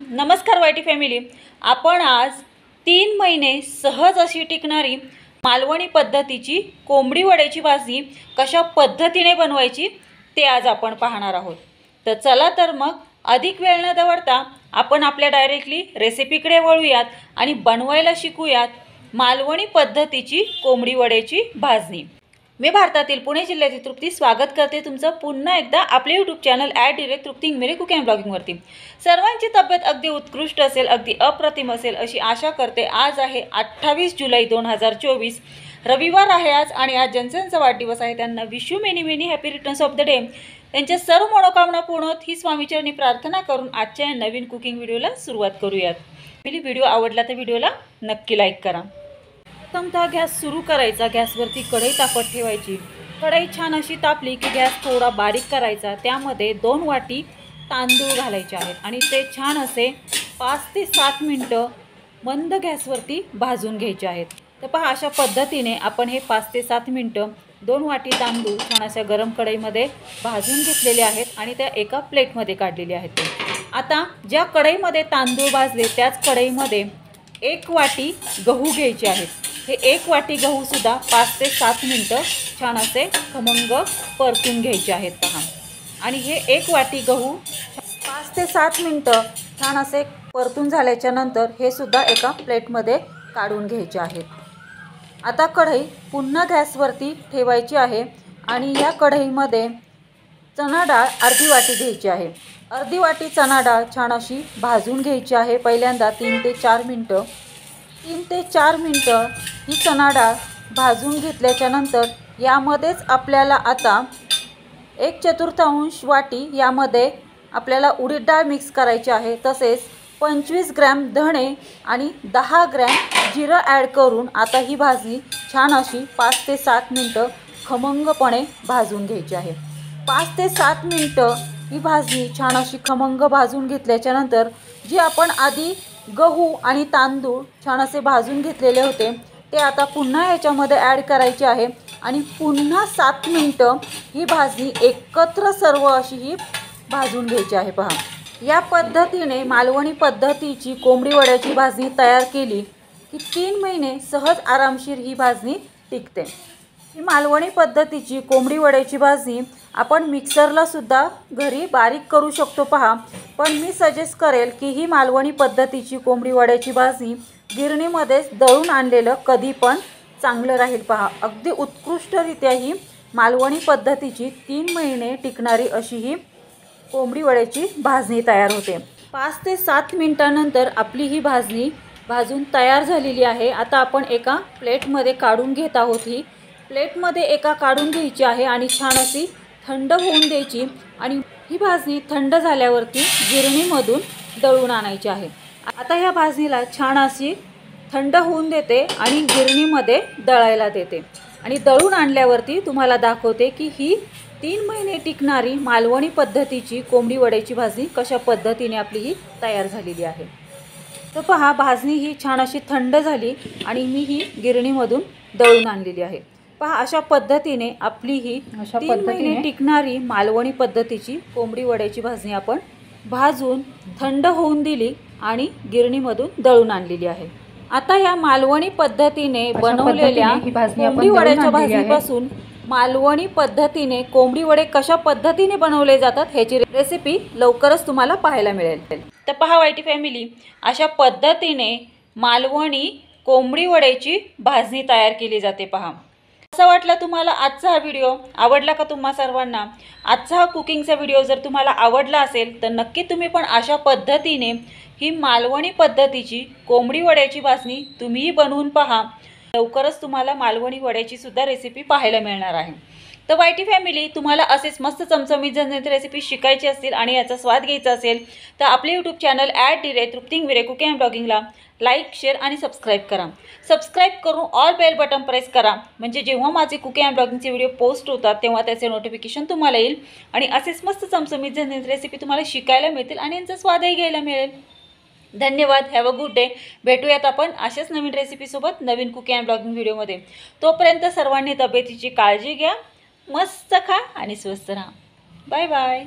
नमस्कार YT family. आपण आज 3 महिने सहज अशी टिकणारी मालवणी पद्धतीची कोंबडी वड्याची भाजी कशा पद्धतीने बनवायची ते आज आपण पाहणार आहोत। तर चला तर मग अधिक वेळ न दवडता आपण आपल्या डायरेक्टली रेसिपीकडे वळूयात आणि बनवायला शिकूयात मालवणी पद्धतीची कोंबडी वड्याची भाजी। मी भारतातील पुणे जिल्ह्यातील तृप्ती स्वागत करते तुमचं पुन्हा एकदा आपले YouTube channel @direct Trupti Ingmire cooking blogging वरती। सर्वांची तब्येत अगदी उत्कृष्ट असेल, अगदी अप्रतिम असेल अशी आशा करते। आज आहे 28 जुलै 2024, रविवार आहे आज आणि आज ज्यांचा वाढदिवस आहे त्यांना wish you many many happy returns of the day. त्यांच्या सर्व मनोकामना पूर्ण होत ही स्वामीचरणी प्रार्थना करून आजच्या नवीन कुकिंग व्हिडिओला सुरुवात करूयात। पहिली व्हिडिओ आवडला तर व्हिडिओला नक्की लाईक करा। प्रथमतः गॅस सुरू करायचा, गॅसवरती कढई तापत ठेवायची। कढई छान अशी तापली की गॅस थोडा बारीक करायचा, त्यामध्ये 2 वाटी तांदूळ घालायचे आहेत आणि ते छान असे 5 ते 7 मिनिटं मंद गॅसवरती भाजून घ्यायचे आहेत। तर पहा अशा पद्धतीने आपण हे 5 ते 7 मिनिटं 2 वाटी तांदूळ छान अशा गरम कढईमध्ये भाजून घेतलेले आहेत आणि त्या एका प्लेटमध्ये काढलेले आहेत। आता ज्या कढईमध्ये तांदूळ भाजले त्याच कढईमध्ये 1 वाटी गहू घ्यायचे आहेत। हे 1 वाटी गहू सुद्धा 5 ते 7 मिनिटं छान असे खमंग परतून घ्यायचे आहेत पहा। आणि हे 1 वाटी गहू 5 ते 7 मिनिटं छान असे परतून झाल्याच्या नंतर हे सुद्धा एका प्लेटमध्ये काढून घ्यायचे आहेत। आता कढई पुन्हा गॅसवरती ठेवायची आहे आणि या कढईमध्ये चणा डाळ अर्धी वाटी घ्यायची आहे। अर्धी वाटी चणा डाळ छान अशी भाजून घ्यायची आहे। पहिल्यांदा 3 ते 4 मिनिटं 3 ते 4 मिनिटं ही चणा डाळ भाजून घेतल्याच्या नंतर यामध्येच आपल्याला आता 1/4 वाटी यामध्ये आपल्याला उडीद डाळ मिक्स करायची आहे। तसेच 25 ग्रॅम धणे आणि 10 ग्रॅम जिरं ॲड करून आता ही भाजी छान अशी 5 ते 7 मिनिटं खमंगपणे भाजून घ्यायची आहे। 5 ते 7 मिनिटं ही भाजी छान अशी खमंग भाजून घेतल्याच्या नंतर जी आपण आधी गहू आणि तांदूळ छान असे भाजून घेतलेले होते ते आता पुन्हा याच्यामध्ये ॲड करायचे आहे आणि पुन्हा 7 मिनिटं ही भाजी एकत्र सर्व अशी ही भाजून घ्यायची आहे पहा। या पद्धतीने मालवणी पद्धतीची कोंबडी वड्याची भाजी तयार केली की 3 महिने सहज आरामशीर ही भाजी टिकते। ही मालवणी पद्धतीची कोंबडी वड्याची भाजी आपण मिक्सरला सुद्धा घरी बारीक करू शकतो पहा, पण मी सजेस्ट करेल की ही मालवणी पद्धतीची कोंबडी वड्याची भाजी गिरणीमध्येच दळून आणलेलं कधी पण चांगलं राहील पहा। अगदी उत्कृष्टरित्या ही मालवणी पद्धतीची 3 महिने टिकणारी अशी ही कोंबडी वड्याची भाजी तयार होते। 5 ते 7 मिनिटांनंतर आपली ही भाजी भाजून तयार झालेली आहे। आता आपण एका प्लेटमध्ये काढून घेत आहोत। ही प्लेटमध्ये एका काढून घ्यायची आहे आणि छान अशी थंड होऊन द्यायची आणि ही भाजी थंड झाल्यावरती गिरणीमधून दळून आणायची आहे। आता ह्या भाजीला छान अशी थंड होऊन देते आणि गिरणीमध्ये दळायला देते आणि दळून आणल्यावरती तुम्हाला दाखवते की ही 3 महिने टिकणारी मालवणी पद्धतीची कोंबडी वड्याची भाजी कशा पद्धतीने आपली ही तयार झालेली आहे। तर पहा भाजी ही छान अशी थंड झाली आणि मी ही गिरणीमधून दळून आणलेली आहे। पहा अशा पद्धतीने आपली ही 3 महिने टिकणारी मालवणी पद्धतीची कोंबडी वड्याची भाजी आपण भाजून थंड होऊन दिली आणि गिरणीमधून दळून आणलेली आहे। आता या मालवणी पद्धतीने बनवलेल्या कोंबडी वड्याच्या भाजीपासून मालवणी पद्धतीने कोंबडी वडे कशा पद्धतीने बनवले जातात ह्याची रेसिपी लवकरच तुम्हाला पाहायला मिळेल। तर पहा वायटी फॅमिली, अशा पद्धतीने मालवणी कोंबडी वड्याची भाजी तयार केली जाते पहा। कसा वाटला तुम्हाला आजचा हा व्हिडिओ? आवडला का तुम्हा सर्वांना? आजचा हा कुकिंगचा व्हिडिओ जर तुम्हाला आवडला असेल तर नक्की तुम्ही पण अशा पद्धतीने ही मालवणी पद्धतीची कोंबडी वड्याची भाजी तुम्हीही बनवून पहा। लवकरच तुम्हाला मालवणी वड्याची सुद्धा रेसिपी पाहायला मिळणार आहे। तर वायटी फॅमिली, तुम्हाला असेच मस्त चमचमीत झणझणीत रेसिपी शिकायची असतील आणि याचा स्वाद घ्यायचा असेल तर आपले YouTube channel @direct Trupti Ingmire cooking and ब्लॉगिंगला लाईक, शेअर आणि सबस्क्राईब करा। सबस्क्राईब करून ऑल बेल बटन प्रेस करा, म्हणजे जेव्हा माझे कुकिंग अँड ब्लॉगिंगचे व्हिडिओ पोस्ट होतात तेव्हा त्याचे नोटिफिकेशन तुम्हाला येईल आणि असेच मस्त चमचमीत झणझणीत रेसिपी तुम्हाला शिकायला मिळतील आणि यांचा स्वादही घ्यायला मिळेल। धन्यवाद। Have a good day. भेटूयात आपण अशाच नवीन रेसिपीसोबत नवीन कुकिंग अँड ब्लॉगिंग व्हिडिओमध्ये। तोपर्यंत सर्वांनी तब्येतीची काळजी घ्या, मस्त खा आणि स्वस्थ राहा। Bye bye.